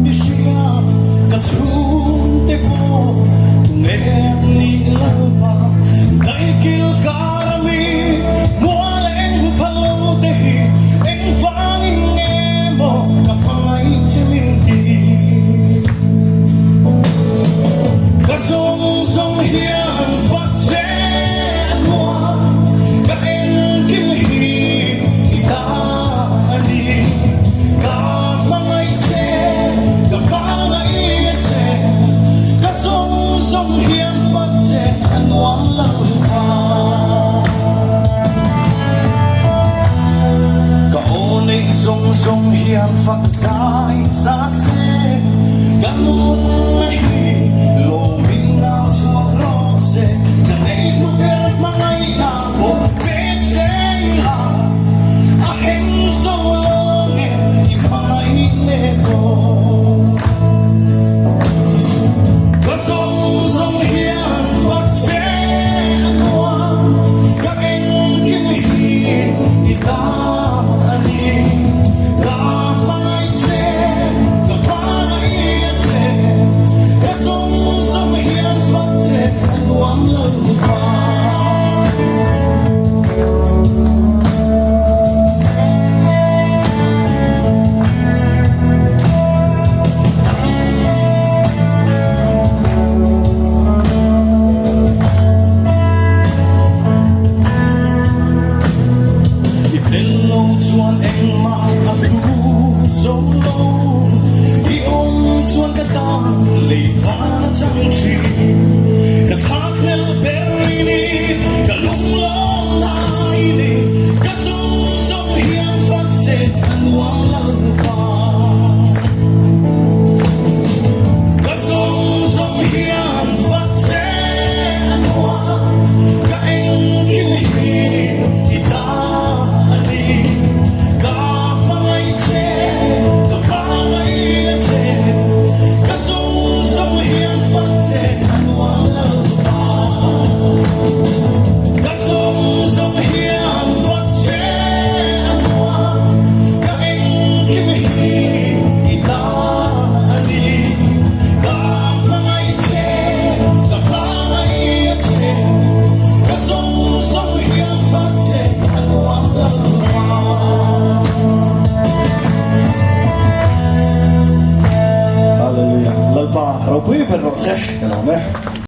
đi xia cả chung te po nghe ni la ba dai kil karami mua leng phalo te hi eng vang nghe mo ka pai chim ti ka zong zong hian phát chế mua ka eng kim hi ta đi ka mai che ka mai che ka zong zong hian phát chế nuam lâu qua ka oni zong zong hian phát sai sa se ka nuam mai lo min na chuak ro se ka nei lu ber mangai na bo pe che la a hen zo lo nge I mai ne ko ka zong zong hian phát chế nuam ka eng kim hi ta ani ka mai che ka mai che ka zong zong hian phát chế nuam lâu qua chuan eng ma ka lu zo lo I ong chuan ka ta le va na chang chi ka khak nel berry ni ka lung lo nai ni ka zong zong hian phát chế an wang lâu pa ka zong zong hian phát chế an wang ka eng kim hi ta ani ka mai che ka mai che ka zong zong hian phát chế an wang lâu pa ka zong zong hian phát chế an wang ka eng kim hi ta ani ka mai che ka zong zong hian phát chế an wang lâu pa Hallelujah. Lalpa, ropi per roseh, kalau meh.